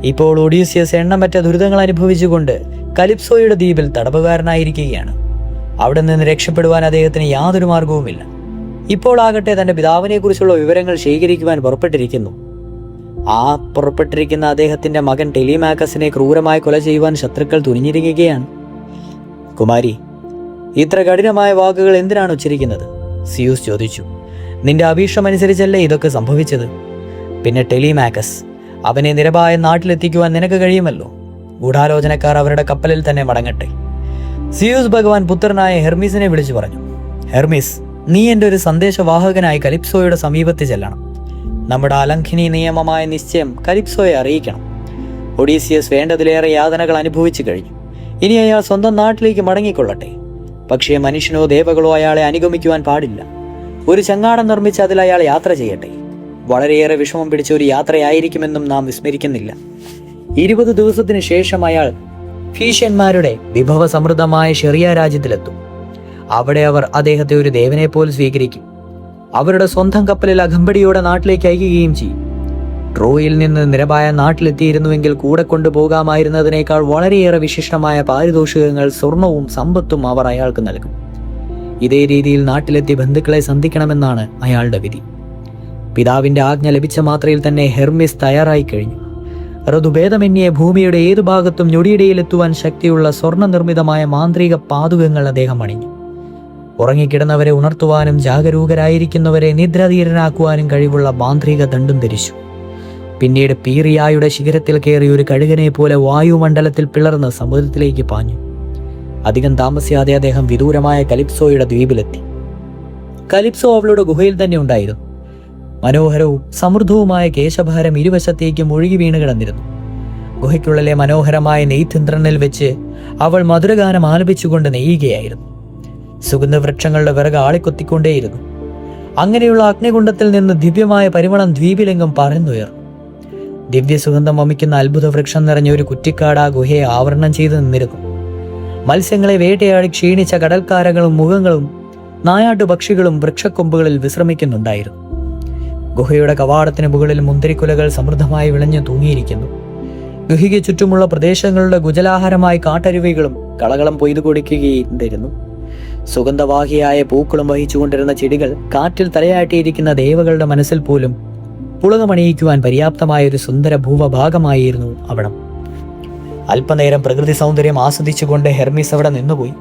ഇപ്പോൾ ഒഡീസിയസ് എണ്ണമറ്റ ദുരിതങ്ങൾ അനുഭവിച്ചുകൊണ്ട് കലിപ്സോയുടെ ദ്വീപിൽ തടവുകാരനായിരിക്കുകയാണ്. അവിടെ നിന്ന് രക്ഷപ്പെടുവാൻ അദ്ദേഹത്തിന് യാതൊരു മാർഗവുമില്ല. ഇപ്പോൾ ആകട്ടെ തന്റെ പിതാവിനെക്കുറിച്ചുള്ള വിവരങ്ങൾ ശേഖരിക്കുവാൻ പുറപ്പെട്ടിരിക്കുന്നു. പുറപ്പെട്ടിരിക്കുന്ന അദ്ദേഹത്തിന്റെ മകൻ ടെലിമാക്കസിനെ ക്രൂരമായി കൊല ചെയ്യുവാൻ ശത്രുക്കൾ തുനിഞ്ഞിരിക്കുകയാണ്. കുമാരി, ഇത്ര കഠിനമായ വാക്കുകൾ എന്തിനാണ് ഉച്ചരിക്കുന്നത്? സിയൂസ് ചോദിച്ചു. നിന്റെ അഭീഷ്ടമനുസരിച്ചല്ലേ ഇതൊക്കെ സംഭവിച്ചത്? പിന്നെ ടെലിമാക്കസ്, അവനെ നിരപായ നാട്ടിലെത്തിക്കുവാൻ നിനക്ക് കഴിയുമല്ലോ. ഗൂഢാലോചനക്കാർ അവരുടെ കപ്പലിൽ തന്നെ മടങ്ങട്ടെ. സിയൂസ് ഭഗവാൻ പുത്രനായ ഹെർമീസിനെ വിളിച്ചു പറഞ്ഞു. ഹെർമീസ്, നീ എൻ്റെ ഒരു സന്ദേശവാഹകനായി കലിപ്സോയുടെ സമീപത്ത് ചെല്ലണം. നമ്മുടെ അലംഘനീയ നിയമമായ നിശ്ചയം കലിപ്സോയെ അറിയിക്കണം. ഒഡീസിയസ് വേണ്ടതിലേറെ യാതനകൾ അനുഭവിച്ചു കഴിഞ്ഞു. ഇനി അയാൾ സ്വന്തം നാട്ടിലേക്ക് മടങ്ങിക്കൊള്ളട്ടെ. പക്ഷേ മനുഷ്യനോ ദേവകളോ അയാളെ അനുഗമിക്കുവാൻ പാടില്ല. ഒരു ചങ്ങാടം നിർമ്മിച്ച് അതിൽ അയാൾ യാത്ര ചെയ്യട്ടെ. വളരെയേറെ വിഷമം പിടിച്ച ഒരു യാത്രയായിരിക്കുമെന്നും നാം വിസ്മരിക്കുന്നില്ല. 20 ദിവസത്തിന് ശേഷം അയാൾ ഫീഷ്യന്മാരുടെ വിഭവസമൃദ്ധമായ ഷെറിയ രാജ്യത്തിലെത്തും. അവിടെ അവർ അദ്ദേഹത്തെ ഒരു ദേവനെ പോലെ സ്വീകരിക്കും. അവരുടെ സ്വന്തം കപ്പലിൽ അകമ്പടിയോടെ നാട്ടിലേക്ക് അയക്കുകയും ചെയ്യും. ട്രോയിൽ നിന്ന് നിരപായ നാട്ടിലെത്തിയിരുന്നുവെങ്കിൽ കൂടെ കൊണ്ടുപോകാമായിരുന്നതിനേക്കാൾ വളരെയേറെ വിശിഷ്ടമായ പാരിതോഷികങ്ങൾ, സ്വർണവും സമ്പത്തും അവർ അയാൾക്ക് നൽകും. ഇതേ രീതിയിൽ നാട്ടിലെത്തി ബന്ധുക്കളെ സന്ധിക്കണമെന്നാണ് അയാളുടെ വിധി. പിതാവിന്റെ ആജ്ഞ ലഭിച്ച മാത്രയിൽ തന്നെ ഹെർമിസ് തയ്യാറായി കഴിഞ്ഞു. ഋതുഭേദമന്യേ ഭൂമിയുടെ ഏതു ഭാഗത്തും ഞൊടിയിടയിലെത്തുവാൻ ശക്തിയുള്ള സ്വർണ്ണ നിർമ്മിതമായ മാന്ത്രിക പാതുകങ്ങൾ അദ്ദേഹം അണിഞ്ഞു. ഉറങ്ങിക്കിടന്നവരെ ഉണർത്തുവാനും ജാഗരൂകരായിരിക്കുന്നവരെ നിദ്രാധീരനാക്കുവാനും കഴിവുള്ള മാന്ത്രിക ദണ്ഡും ധരിച്ചു. പിന്നീട് പീറിയായുടെ ശിഖരത്തിൽ കയറി ഒരു കഴുകനെ പോലെ വായുമണ്ഡലത്തിൽ പിളർന്ന് സമുദ്രത്തിലേക്ക് പാഞ്ഞു. അധികം താമസിയാതെ അദ്ദേഹം വിദൂരമായ കലിപ്സോയുടെ ദ്വീപിലെത്തി. കലിപ്സോ അവളുടെ ഗുഹയിൽ തന്നെ ഉണ്ടായിരുന്നു. മനോഹരവും സമൃദ്ധവുമായ കേശഭാരം ഇരുവശത്തേക്കും ഒഴുകി വീണ് കിടന്നിരുന്നു. ഗുഹയ്ക്കുള്ളിലെ മനോഹരമായ നെയ്ത്തിന്ത്രണിൽ വെച്ച് അവൾ മധുരഗാനം ആലപിച്ചുകൊണ്ട് നെയ്യുകയായിരുന്നു. സുഗന്ധവൃക്ഷങ്ങളുടെ വിറക് ആളിക്കൊത്തിക്കൊണ്ടേയിരുന്നു. അങ്ങനെയുള്ള അഗ്നികുണ്ഡത്തിൽ നിന്ന് ദിവ്യമായ പരിമളം ദ്വീപിലെങ്ങും പറന്നുയർന്നു. ദിവ്യസുഗന്ധം വമിക്കുന്ന അത്ഭുത വൃക്ഷം നിറഞ്ഞ ഒരു കുറ്റിക്കാട് ആ ഗുഹയെ ആവരണം ചെയ്തു നിന്നിരുന്നു. മത്സ്യങ്ങളെ വേട്ടയാടി ക്ഷീണിച്ച കടൽക്കാരകളും മുഖങ്ങളും നായാട്ടുപക്ഷികളും വൃക്ഷക്കൊമ്പുകളിൽ വിശ്രമിക്കുന്നുണ്ടായിരുന്നു. ഗുഹയുടെ കവാടത്തിന് മുകളിൽ മുന്തിരിക്കുലകൾ സമൃദ്ധമായി വിളഞ്ഞു തൂങ്ങിയിരിക്കുന്നു. ഗുഹയ്ക്ക് ചുറ്റുമുള്ള പ്രദേശങ്ങളുടെ ഗുജലാഹാരമായി കാട്ടരുവികളും കളകളം പൊയ്തു കൊടുക്കുകയായിരുന്നു. സുഗന്ധവാഹിയായ പൂക്കളും വഹിച്ചുകൊണ്ടിരുന്ന ചെടികൾ കാറ്റിൽ തലയാട്ടിയിരിക്കുന്ന ദേവകളുടെ മനസ്സിൽ പോലും പുളകമണിയിക്കുവാൻ പര്യാപ്തമായ ഒരു സുന്ദര ഭൂവഭാഗമായിരുന്നു അവിടം. അല്പനേരം പ്രകൃതി സൗന്ദര്യം ആസ്വദിച്ചുകൊണ്ട് ഹെർമീസ് അവിടെ നിന്നുപോയി.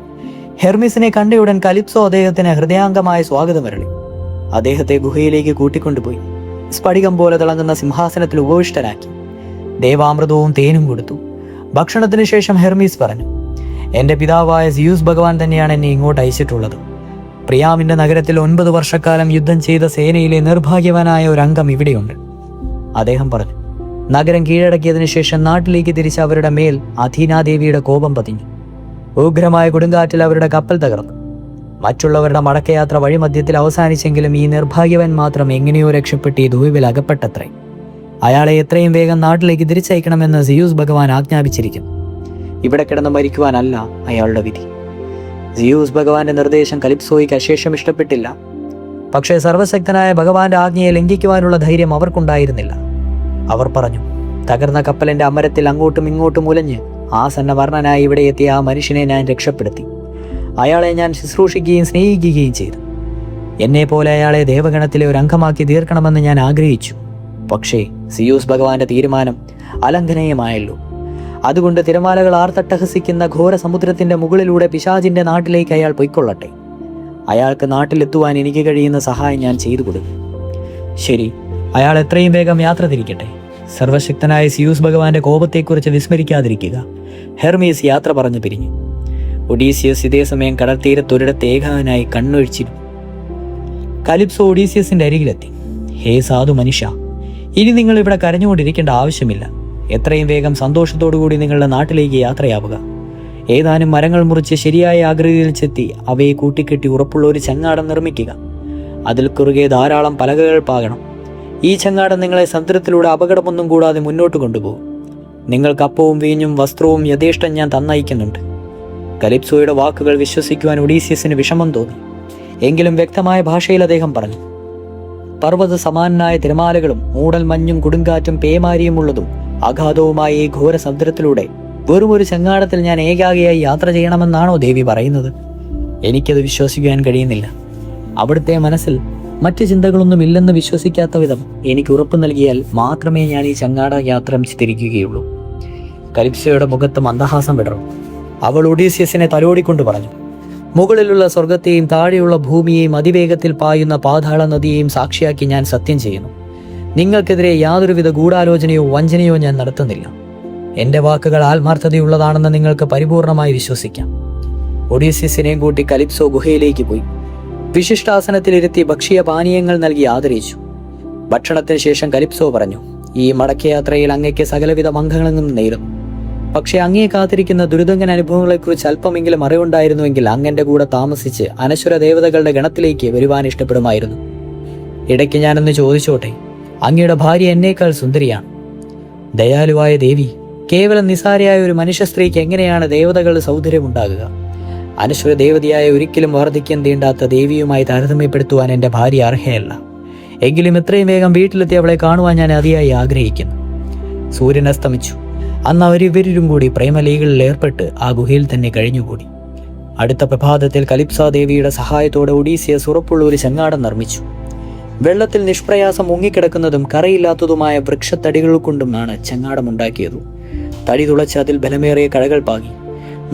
ഹെർമീസിനെ കണ്ടയുടൻ കലിപ്സോ അദ്ദേഹത്തിന് ഹൃദയാംഗമായ സ്വാഗതമരളി. അദ്ദേഹത്തെ ഗുഹയിലേക്ക് കൂട്ടിക്കൊണ്ടുപോയി സ്ഫടികം പോലെ തിളങ്ങുന്ന സിംഹാസനത്തിൽ ഉപവിഷ്ടനാക്കി. ദേവാമൃതവും തേനും കൊടുത്തു. ഭക്ഷണത്തിന് ശേഷം ഹെർമീസ് പറഞ്ഞു, എൻ്റെ പിതാവായ സിയൂസ് ഭഗവാൻ തന്നെയാണ് എന്നെ ഇങ്ങോട്ട് അയച്ചിട്ടുള്ളത്. പ്രിയാമിൻ്റെ നഗരത്തിൽ 9 വർഷക്കാലം യുദ്ധം ചെയ്ത സേനയിലെ നിർഭാഗ്യവാനായ ഒരു അംഗം ഇവിടെയുണ്ട്. അദ്ദേഹം പറഞ്ഞു. നഗരം കീഴടക്കിയതിനു ശേഷം നാട്ടിലേക്ക് തിരിച്ച് അവരുടെ മേൽ അഥീനാദേവിയുടെ കോപം പതിഞ്ഞു. ഉഗ്രമായ കൊടുങ്കാറ്റിൽ അവരുടെ കപ്പൽ തകർന്നു. മറ്റുള്ളവരുടെ മടക്കയാത്ര വഴിമധ്യത്തിൽ അവസാനിച്ചെങ്കിലും ഈ നിർഭാഗ്യവൻ മാത്രം എങ്ങനെയോ രക്ഷപ്പെട്ട് ഈ ദ്വീപിൽ അകപ്പെട്ടത്രേ. അയാളെ എത്രയും വേഗം നാട്ടിലേക്ക് തിരിച്ചയക്കണമെന്ന് സിയൂസ് ഭഗവാൻ ആജ്ഞാപിച്ചിരിക്കുന്നു. ഇവിടെ കിടന്ന് മരിക്കുവാനല്ല അയാളുടെ വിധി. സിയൂസ് ഭഗവാന്റെ നിർദ്ദേശം കലിപ്സോയ്ക്ക് അശേഷം ഇഷ്ടപ്പെട്ടില്ല. പക്ഷേ സർവശക്തനായ ഭഗവാന്റെ ആജ്ഞയെ ലംഘിക്കുവാനുള്ള ധൈര്യം അവർക്കുണ്ടായിരുന്നില്ല. അവർ പറഞ്ഞു, തകർന്ന കപ്പലിന്റെ അമരത്തിൽ അങ്ങോട്ടും ഇങ്ങോട്ടും ഉലഞ്ഞ് ആസന്നവർണ്ണനായി ഇവിടെ എത്തിയ ആ മനുഷ്യനെ ഞാൻ രക്ഷപ്പെടുത്തി. അയാളെ ഞാൻ ശുശ്രൂഷിക്കുകയും സ്നേഹിക്കുകയും ചെയ്തു. എന്നെപ്പോലെ അയാളെ ദേവഗണത്തിലെ ഒരു അംഗമാക്കി തീർക്കണമെന്ന് ഞാൻ ആഗ്രഹിച്ചു. പക്ഷേ സിയൂസ് ഭഗവാന്റെ തീരുമാനം അലംഘനീയമായല്ലോ. അതുകൊണ്ട് തിരമാലകൾ ആർത്തട്ടഹസിക്കുന്ന ഘോര സമുദ്രത്തിന്റെ മുകളിലൂടെ പിശാചിന്റെ നാട്ടിലേക്ക് അയാൾ പൊയ്ക്കൊള്ളട്ടെ. അയാൾക്ക് നാട്ടിലെത്തുവാൻ എനിക്ക് കഴിയുന്ന സഹായം ഞാൻ ചെയ്തു കൊടുക്കും. ശരി, അയാൾ എത്രയും വേഗം യാത്ര തിരിക്കട്ടെ. സർവശക്തനായ സിയൂസ് ഭഗവാന്റെ കോപത്തെക്കുറിച്ച് വിസ്മരിക്കാതിരിക്കുക. ഹെർമീസ് യാത്ര പറഞ്ഞു പിരിഞ്ഞു. ഒഡീസിയസ് ഇതേസമയം കടൽത്തീരത്തൊരിടത്ത് ഏകാനായി കണ്ണൊഴിച്ചിരുന്നു. കലിപ്സോ ഒഡീസിയസിന്റെ അരികിലെത്തി. ഹേ സാധു മനുഷ്യ, ഇനി നിങ്ങൾ ഇവിടെ കരഞ്ഞുകൊണ്ടിരിക്കേണ്ട ആവശ്യമില്ല. എത്രയും വേഗം സന്തോഷത്തോടുകൂടി നിങ്ങളുടെ നാട്ടിലേക്ക് യാത്രയാവുക. ഏതാനും മരങ്ങൾ മുറിച്ച് ശരിയായ ആകൃതിയിൽ ചെത്തി അവയെ കൂട്ടിക്കെട്ടി ഉറപ്പുള്ള ഒരു ചങ്ങാടം നിർമ്മിക്കുക. അതിൽ കുറുകെ ധാരാളം പലകകൾ പാകണം. ഈ ചങ്ങാടം നിങ്ങളെ സമുദ്രത്തിലൂടെ അപകടമൊന്നും കൂടാതെ മുന്നോട്ട് കൊണ്ടുപോകും. നിങ്ങൾക്ക് അപ്പവും വീഞ്ഞും വസ്ത്രവും യഥേഷ്ടം ഞാൻ തന്നയക്കുന്നുണ്ട്. കലിപ്സോയുടെ വാക്കുകൾ വിശ്വസിക്കുവാൻ ഒഡീസിയസിന് വിഷമം തോന്നി. എങ്കിലും വ്യക്തമായ ഭാഷയിൽ അദ്ദേഹം പറഞ്ഞു, പർവ്വത സമാനനായ തിരമാലകളും മൂടൽ മഞ്ഞും കൊടുങ്കാറ്റും പേമാരിയും ഉള്ളതും അഗാധവുമായ ഈ ഘോര സമുദ്രത്തിലൂടെ വെറും ഒരു ചങ്ങാടത്തിൽ ഞാൻ ഏകാഗിയായി യാത്ര ചെയ്യണമെന്നാണോ ദേവി പറയുന്നത്? എനിക്കത് വിശ്വസിക്കാൻ കഴിയുന്നില്ല. അവിടുത്തെ മനസ്സിൽ മറ്റ് ചിന്തകളൊന്നും ഇല്ലെന്ന് വിശ്വസിക്കാത്ത വിധം എനിക്ക് ഉറപ്പ് നൽകിയാൽ മാത്രമേ ഞാൻ ഈ ചങ്ങാട യാത്ര തിരിക്കുകയുള്ളൂ. കലിപ്സോയുടെ മുഖത്ത് മന്ദഹാസം വിടർന്നു. അവൾ ഒഡീസിയസിനെ തലോടിക്കൊണ്ട് പറഞ്ഞു, മുകളിലുള്ള സ്വർഗത്തെയും താഴെയുള്ള ഭൂമിയെയും അതിവേഗത്തിൽ പായുന്ന പാതാള നദിയെയും സാക്ഷിയാക്കി ഞാൻ സത്യം ചെയ്യുന്നു, നിങ്ങൾക്കെതിരെ യാതൊരുവിധ ഗൂഢാലോചനയോ വഞ്ചനയോ ഞാൻ നടത്തുന്നില്ല. എൻ്റെ വാക്കുകൾ ആത്മാർത്ഥതയുള്ളതാണെന്ന് നിങ്ങൾക്ക് പരിപൂർണമായി വിശ്വസിക്കാം. ഒഡീസിയസിനെയും കൂട്ടി കലിപ്സോ ഗുഹയിലേക്ക് പോയി. വിശിഷ്ടാസനത്തിലിരുത്തി ഭക്ഷ്യ പാനീയങ്ങൾ നൽകി ആദരിച്ചു. ഭക്ഷണത്തിന് ശേഷം കലിപ്സോ പറഞ്ഞു, ഈ മടക്കയാത്രയിൽ അങ്ങയ്ക്ക് സകലവിധ മംഗളങ്ങളും നേരുന്നു. പക്ഷേ അങ്ങയെ കാത്തിരിക്കുന്ന ദുരിതങ്കൻ അനുഭവങ്ങളെക്കുറിച്ച് അല്പമെങ്കിലും അറിവുണ്ടായിരുന്നുവെങ്കിൽ അങ്ങൻ്റെ കൂടെ താമസിച്ച് അനശ്വര ദേവതകളുടെ ഗണത്തിലേക്ക് വരുവാൻ ഇഷ്ടപ്പെടുമായിരുന്നു. ഇടയ്ക്ക് ഞാനൊന്ന് ചോദിച്ചോട്ടെ, അങ്ങയുടെ ഭാര്യ എന്നേക്കാൾ സുന്ദരിയാണ്. ദയാലുവായ ദേവി, കേവലം നിസാരയായ ഒരു മനുഷ്യ സ്ത്രീക്ക് എങ്ങനെയാണ് ദേവതകളുടെ സൗന്ദര്യം ഉണ്ടാകുക? അനശ്വര ദേവതയായ ഒരിക്കലും വർദ്ധിക്കാൻ തീണ്ടാത്ത ദേവിയുമായി താരതമ്യപ്പെടുത്തുവാൻ എൻ്റെ ഭാര്യ അർഹയല്ല. എങ്കിലും എത്രയും വേഗം വീട്ടിലെത്തി അവളെ കാണുവാൻ ഞാൻ അതിയായി ആഗ്രഹിക്കുന്നു. സൂര്യൻ അസ്തമിച്ചു. അന്ന് അവരിവരും കൂടി പ്രേമലീകളിൽ ഏർപ്പെട്ട് ആ ഗുഹയിൽ തന്നെ കഴിഞ്ഞുകൂടി. അടുത്ത പ്രഭാതത്തിൽ കലിപ്സാ ദേവിയുടെ സഹായത്തോടെ ഒഡീസിയസ് ഉറപ്പുള്ള ഒരു ചങ്ങാടം നിർമ്മിച്ചു. വെള്ളത്തിൽ നിഷ്പ്രയാസം മുങ്ങിക്കിടക്കുന്നതും കറയില്ലാത്തതുമായ വൃക്ഷത്തടികൾ കൊണ്ടുമാണ് ചങ്ങാടമുണ്ടാക്കിയത്. തടി തുളച്ച് അതിൽ ബലമേറിയ കഴകൾ പാകി.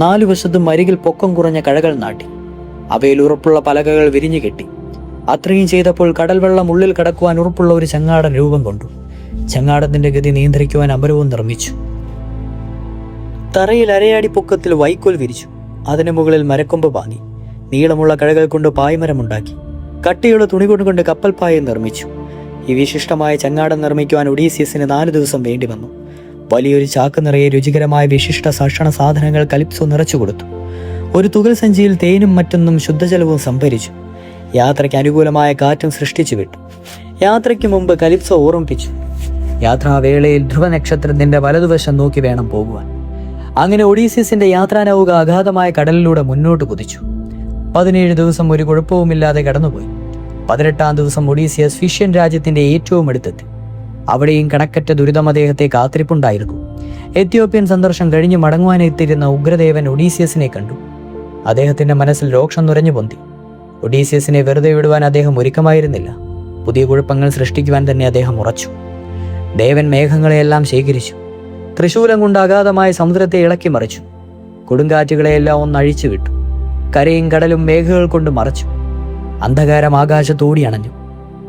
4 വശത്തും അരികിൽ പൊക്കം കുറഞ്ഞ കഴകൾ നാട്ടി. അവയിൽ ഉറപ്പുള്ള പലകകൾ വിരിഞ്ഞു കെട്ടി. അത്രയും ചെയ്തപ്പോൾ കടൽ വെള്ളം ഉള്ളിൽ കടക്കുവാൻ ഉറപ്പുള്ള ഒരു ചങ്ങാടം രൂപം കൊണ്ടു. ചങ്ങാടത്തിന്റെ ഗതി നിയന്ത്രിക്കുവാൻ അമരവും നിർമ്മിച്ചു. തറയിൽ അരയാടി പൊക്കത്തിൽ വൈക്കോൽ വിരിച്ചു. അതിനു മുകളിൽ മരക്കൊമ്പ് പാങ്ങി നീളമുള്ള കഴകൾ കൊണ്ട് പായ്മരമുണ്ടാക്കി കട്ടിയുള്ള തുണി കൊണ്ട് കപ്പൽ പായ നിർമ്മിച്ചു. ഈ വിശിഷ്ടമായ ചങ്ങാടം നിർമ്മിക്കുവാൻ ഒഡീസിയസിന് 4 ദിവസം വേണ്ടി വന്നു. വലിയൊരു ചാക്ക് നിറയെ രുചികരമായ വിശിഷ്ട ഭക്ഷണ സാധനങ്ങൾ കലിപ്സോ നിറച്ചു കൊടുത്തു. ഒരു തുകൽ സഞ്ചിയിൽ തേനും മറ്റൊന്നും ശുദ്ധജലവും സംഭരിച്ചു. യാത്രയ്ക്ക് അനുകൂലമായ കാറ്റും സൃഷ്ടിച്ചു വിട്ടു. യാത്രയ്ക്ക് മുമ്പ് കലിപ്സോ ഓർമ്മിപ്പിച്ചു, യാത്രാവേളയിൽ ധ്രുവനക്ഷത്രത്തിന്റെ വലതുവശം നോക്കി വേണം പോകുവാൻ. അങ്ങനെ ഒഡീസിയസിന്റെ യാത്രാനൗക അഗാധമായ കടലിലൂടെ മുന്നോട്ട് കുതിച്ചു. 17 ദിവസം ഒരു കുഴപ്പവുമില്ലാതെ കടന്നുപോയി. 18-ാം ദിവസം ഒഡീസിയസ് ഫിഷ്യൻ രാജ്യത്തിന്റെ ഏറ്റവും അടുത്തെത്തി. അവിടെയും കണക്കറ്റ ദുരിതം അദ്ദേഹത്തെ കാത്തിരിപ്പുണ്ടായിരുന്നു. എത്യോപ്യൻ സന്ദർശനം കഴിഞ്ഞ് മടങ്ങുവാനെത്തിയിരുന്ന ഉഗ്രദേവൻ ഒഡീസിയസിനെ കണ്ടു. അദ്ദേഹത്തിന്റെ മനസ്സിൽ രോക്ഷം നുരഞ്ഞു പൊന്തി. ഒഡീസിയസിനെ വെറുതെ വിടുവാൻ അദ്ദേഹം ഒരുക്കമായിരുന്നില്ല. പുതിയ കുഴപ്പങ്ങൾ സൃഷ്ടിക്കുവാൻ തന്നെ അദ്ദേഹം ഉറച്ചു. ദേവൻ മേഘങ്ങളെയെല്ലാം ശേഖരിച്ചു. തൃശൂലം കൊണ്ട് അഗാധമായ സമുദ്രത്തെ ഇളക്കി മറിച്ചു. കൊടുങ്കാറ്റുകളെയെല്ലാം ഒന്നഴിച്ചു വിട്ടു. കരയും കടലും മേഘങ്ങൾ കൊണ്ട് മറച്ചു. അന്ധകാരം ആകാശത്തോടി അണഞ്ഞു.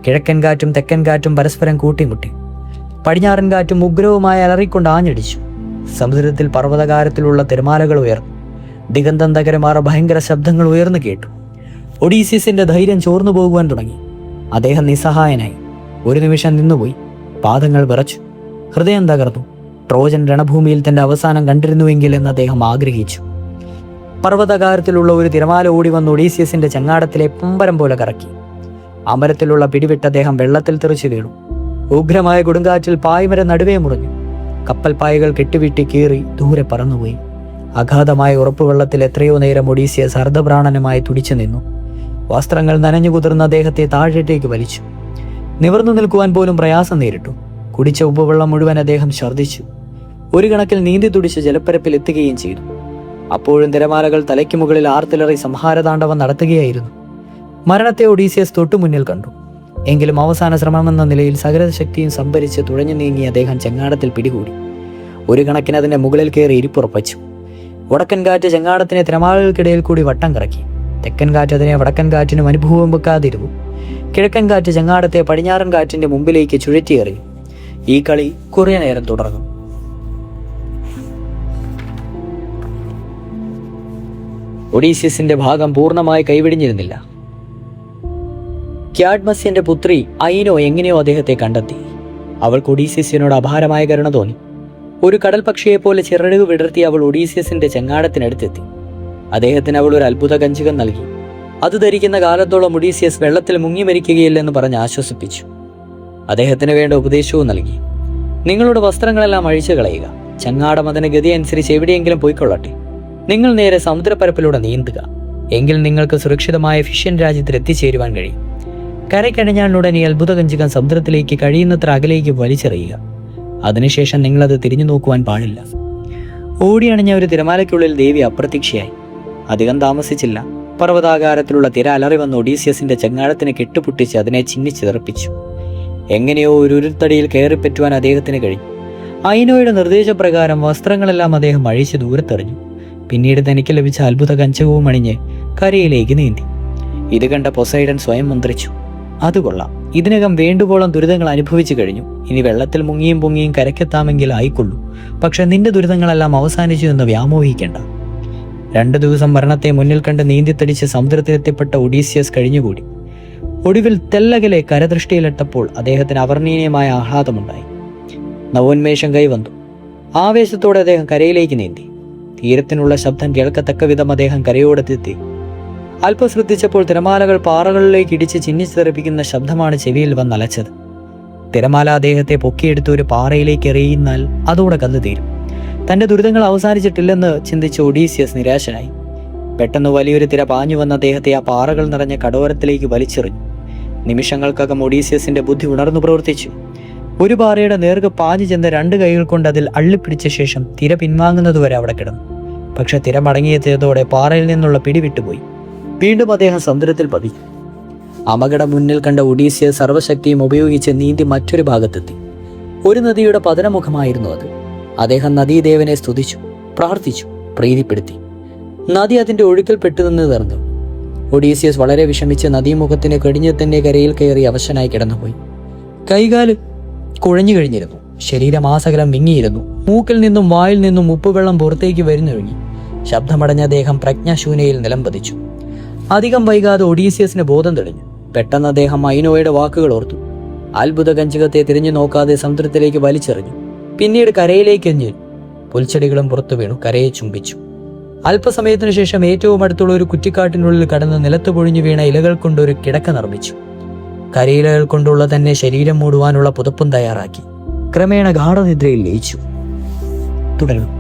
കിഴക്കൻ കാറ്റും തെക്കൻ കാറ്റും പരസ്പരം കൂട്ടിമുട്ടി. പടിഞ്ഞാറൻ കാറ്റും ഉഗ്രവുമായ അലറിക്കൊണ്ട് ആഞ്ഞടിച്ചു. സമുദ്രത്തിൽ പർവ്വതകാരത്തിലുള്ള തിരമാലകൾ ഉയർന്നു. ദിഗന്തം തകരമാറ ഭയങ്കര ശബ്ദങ്ങൾ ഉയർന്നു കേട്ടു. ഒഡീസിയസിന്റെ ധൈര്യം ചോർന്നു പോകുവാൻ തുടങ്ങി. അദ്ദേഹം നിസ്സഹായനായി. ഒരു നിമിഷം നിന്നുപോയി. പാദങ്ങൾ വിറച്ചു. ഹൃദയം തകർന്നു. ട്രോജൻ രണഭൂമിയിൽ തന്റെ അവസാനം കണ്ടിരുന്നുവെങ്കിൽ എന്ന് അദ്ദേഹം ആഗ്രഹിച്ചു. പർവ്വതകാരത്തിലുള്ള ഒരു തിരമാല ഓടി വന്ന് ഒഡീസിയസിന്റെ ചങ്ങാടത്തിലെ പമ്പരം പോലെ കറക്കി. അമരത്തിലുള്ള പിടിവിട്ട് അദ്ദേഹം വെള്ളത്തിൽ തെറിച്ചു വീണു. ഉഗ്രമായ കൊടുങ്കാറ്റിൽ പായ്മരം നടുവേ മുറിഞ്ഞു. കപ്പൽ പായകൾ കെട്ടുവിട്ടി കീറി ദൂരെ പറന്നുപോയി. അഗാധമായ ഉറപ്പുവെള്ളത്തിൽ എത്രയോ നേരം ഒഡീസിയസ് അർദ്ധപ്രാണനുമായി തുടിച്ചു നിന്നു. വസ്ത്രങ്ങൾ നനഞ്ഞു കുതിർന്ന അദ്ദേഹത്തെ താഴേട്ടേക്ക് വലിച്ചു. നിവർന്നു നിൽക്കുവാൻ പോലും പ്രയാസം നേരിട്ടു. കുടിച്ച ഉപ്പുവെള്ളം മുഴുവൻ അദ്ദേഹം ഛർദ്ദിച്ചു. ഒരു കണക്കിൽ നീന്തി തുടിച്ച് ജലപ്പരപ്പിൽ എത്തുകയും ചെയ്തു. അപ്പോഴും തിരമാലകൾ തലയ്ക്ക് മുകളിൽ ആർത്തിലറി സംഹാരതാണ്ഡവം നടത്തുകയായിരുന്നു. മരണത്തെ ഒഡീസിയസ് തൊട്ടുമുന്നിൽ കണ്ടു. എങ്കിലും അവസാന ശ്രമമെന്ന നിലയിൽ സകല ശക്തിയും സംഭരിച്ച് തുഴഞ്ഞു നീങ്ങി അദ്ദേഹം ചെങ്ങാടത്തിൽ പിടികൂടി. ഒരു കണക്കിന് അതിന്റെ മുകളിൽ കയറി ഇരിപ്പുറപ്പിച്ചു. വടക്കൻ കാറ്റ് ചെങ്ങാടത്തിനെ തിരമാലകൾക്കിടയിൽ കൂടി വട്ടം കറക്കി. തെക്കൻ കാറ്റ് അതിനെ വടക്കൻ കാറ്റിനും അനുഭവം വെക്കാതിരുന്നു. കിഴക്കൻ കാറ്റ് ചെങ്ങാടത്തെ പടിഞ്ഞാറൻ കാറ്റിന്റെ മുമ്പിലേക്ക് ചുഴറ്റിയെറിഞ്ഞു. ഈ കളി കുറേ നേരം തുടർന്നു. ഒഡീസിയസിന്റെ ഭാഗം പൂർണ്ണമായി കൈവിടിഞ്ഞിരുന്നില്ല. ക്യാഡ്മസ്യന്റെ പുത്രി ഐനോ എങ്ങനെയോ അദ്ദേഹത്തെ കണ്ടെത്തി. അവൾക്ക് ഒഡീസിയസിനോട് അപാരമായ കരുണ തോന്നി. ഒരു കടൽ പക്ഷിയെപ്പോലെ ചിറക് വിടർത്തി അവൾ ഒഡീസിയസിന്റെ ചെങ്ങാടത്തിനടുത്തെത്തി. അദ്ദേഹത്തിന് അവൾ ഒരു അത്ഭുത കഞ്ചുകം നൽകി. അത് ധരിക്കുന്ന കാലത്തോളം ഒഡീസിയസ് വെള്ളത്തിൽ മുങ്ങി മരിക്കുകയില്ലെന്ന് പറഞ്ഞ് ആശ്വസിപ്പിച്ചു. അദ്ദേഹത്തിന് വേണ്ട ഉപദേശവും നൽകി. നിങ്ങളുടെ വസ്ത്രങ്ങളെല്ലാം അഴിച്ചു കളയുക. ചങ്ങാടം അതിന് ഗതി അനുസരിച്ച് എവിടെയെങ്കിലും പോയിക്കൊള്ളട്ടെ. നിങ്ങൾ നേരെ സമുദ്രപ്പരപ്പിലൂടെ നീന്തുക. എങ്കിൽ നിങ്ങൾക്ക് സുരക്ഷിതമായ ഫിഷ്യൻ രാജ്യത്തിൽ എത്തിച്ചേരുവാൻ കഴിയും. കരക്കഴിഞ്ഞാലുടൻ ഈ അത്ഭുത കഞ്ചുകം സമുദ്രത്തിലേക്ക് കഴിയുന്നത്ര അകലേക്ക് വലിച്ചെറിയുക. അതിനുശേഷം നിങ്ങളത് തിരിഞ്ഞു നോക്കുവാൻ പാടില്ല. ഓടിയണഞ്ഞ ഒരു തിരമാലയ്ക്കുള്ളിൽ ദേവി അപ്രത്യക്ഷയായി. അധികം താമസിച്ചില്ല. പർവ്വതാകാരത്തിലുള്ള തിര അലറി വന്ന് ഒഡീസിയസിന്റെ ചെങ്ങാടത്തിനെ കെട്ടുപൊട്ടിച്ച് അതിനെ ചിന്നിച്ചിതറപ്പിച്ചു. എങ്ങനെയോ ഒരു ഉരുൾത്തടിയിൽ കയറിപ്പറ്റുവാൻ അദ്ദേഹത്തിന് കഴിഞ്ഞു. ഐനോയുടെ നിർദ്ദേശപ്രകാരം വസ്ത്രങ്ങളെല്ലാം അദ്ദേഹം അഴിച്ച് ദൂരത്തെറിഞ്ഞു. പിന്നീട് തനിക്ക് ലഭിച്ച അത്ഭുത കഞ്ചകവും അണിഞ്ഞ് കരയിലേക്ക് നീന്തി. ഇത് കണ്ട പൊസൈഡൻ സ്വയം മന്ത്രിച്ചു, അത് കൊള്ളാം, ഇതിനകം വേണ്ടുവോളം ദുരിതങ്ങൾ അനുഭവിച്ചു കഴിഞ്ഞു. ഇനി വെള്ളത്തിൽ മുങ്ങിയും പൊങ്ങിയും കരക്കെത്താമെങ്കിൽ ആയിക്കൊള്ളൂ. പക്ഷെ നിന്റെ ദുരിതങ്ങളെല്ലാം അവസാനിച്ചു എന്ന് വ്യാമോഹിക്കേണ്ട. 2 ദിവസം മരണത്തെ മുന്നിൽ കണ്ട് നീന്തിത്തടിച്ച് സമുദ്രത്തിലെത്തിപ്പെട്ട ഒഡീസിയസ് കഴിഞ്ഞുകൂടി. ഒടുവിൽ തെല്ലകലെ കരദൃഷ്ടിയിലെത്തപ്പോൾ അദ്ദേഹത്തിന് അവർണ്ണീയമായ ആഹ്ലാദമുണ്ടായി. നവോന്മേഷം കൈവന്നു. ആവേശത്തോടെ അദ്ദേഹം കരയിലേക്ക് നീന്തി. തീരത്തിനുള്ള ശബ്ദം കേൾക്കത്തക്ക വിധം അദ്ദേഹം കരയോടെത്തി. അല്പം ശ്രദ്ധിച്ചപ്പോൾ തിരമാലകൾ പാറകളിലേക്ക് ഇടിച്ച് ചിന്നിച്ചിതെറിപ്പിക്കുന്ന ശബ്ദമാണ് ചെവിയിൽ വന്നലച്ചത്. തിരമാല അദ്ദേഹത്തെ പൊക്കിയെടുത്ത് ഒരു പാറയിലേക്ക് എറിയുന്നാൽ അതോടെ കന്നു തീരും. തന്റെ ദുരിതങ്ങൾ അവസാനിച്ചിട്ടില്ലെന്ന് ചിന്തിച്ച് ഒഡീസിയസ് നിരാശനായി. പെട്ടെന്ന് വലിയൊരു തിര പാഞ്ഞു വന്ന അദ്ദേഹത്തെ ആ പാറകൾ നിറഞ്ഞ കടോരത്തിലേക്ക് വലിച്ചെറിഞ്ഞു. നിമിഷങ്ങൾക്കകം ഒഡീസിയസിന്റെ ബുദ്ധി ഉണർന്നു പ്രവർത്തിച്ചു. ഒരു പാറയുടെ നേർക്ക് പാഞ്ഞു ചെന്ന് 2 കൈകൾ കൊണ്ട് അതിൽ അള്ളിപ്പിടിച്ച ശേഷം തിര പിൻവാങ്ങുന്നതുവരെ അവിടെ കിടന്നു. പക്ഷെ തിര മടങ്ങിയെത്തിയതോടെ പാറയിൽ നിന്നുള്ള പിടിവിട്ടുപോയി. വീണ്ടും അദ്ദേഹം സമുദ്രത്തിൽ പതിച്ചു. അപകടം മുന്നിൽ കണ്ട ഒഡീസിയസ് സർവ്വശക്തിയും ഉപയോഗിച്ച് നീന്തി മറ്റൊരു ഭാഗത്തെത്തി. ഒരു നദിയുടെ പതനമുഖമായിരുന്നു അത്. അദ്ദേഹം നദീദേവനെ സ്തുതിച്ചു, പ്രാർത്ഥിച്ചു, പ്രീതിപ്പെടുത്തി. നദി അതിന്റെ ഒഴുക്കിൽ പെട്ടുനിന്ന് തീർന്നു. ഒഡീസിയസ് വളരെ വിഷമിച്ച് നദീമുഖത്തിന് കടിഞ്ഞ് തന്നെ കരയിൽ കയറി അവശനായി കിടന്നുപോയി. കൈകാല് കുഴഞ്ഞു കഴിഞ്ഞിരുന്നു. ശരീരം ആസകലം വിങ്ങിയിരുന്നു. മൂക്കിൽ നിന്നും വായിൽ നിന്നും ഉപ്പുവെള്ളം പുറത്തേക്ക് വരുന്നൊഴുകി. ശബ്ദമടഞ്ഞ അദ്ദേഹം പ്രജ്ഞാശൂന്യയിൽ നിലംപതിച്ചു. അധികം വൈകാതെ ഒഡീസിയസിന് ബോധം തെളിഞ്ഞു. പെട്ടെന്ന് അദ്ദേഹം ഐനോയുടെ വാക്കുകൾ ഓർത്തു. അത്ഭുത കഞ്ചകത്തെ തിരിഞ്ഞു നോക്കാതെ സമുദ്രത്തിലേക്ക് വലിച്ചെറിഞ്ഞു. പിന്നീട് കരയിലേക്ക് എഞ്ഞു. പുൽച്ചെടികളും പുറത്തു വീണു കരയെ ചുംബിച്ചു. അല്പസമയത്തിനു ശേഷം ഏറ്റവും അടുത്തുള്ള ഒരു കുറ്റിക്കാട്ടിനുള്ളിൽ കടന്ന് നിലത്ത് പൊഴിഞ്ഞു വീണ ഇലകൾ കൊണ്ടൊരു കിടക്ക നിർമ്മിച്ചു. കരിയിലകൾ കൊണ്ടുള്ള തന്നെ ശരീരം മൂടുവാനുള്ള പുതപ്പും തയ്യാറാക്കി. ക്രമേണ ഗാഠനിദ്രയിൽ ലയിച്ചു. തുടരും.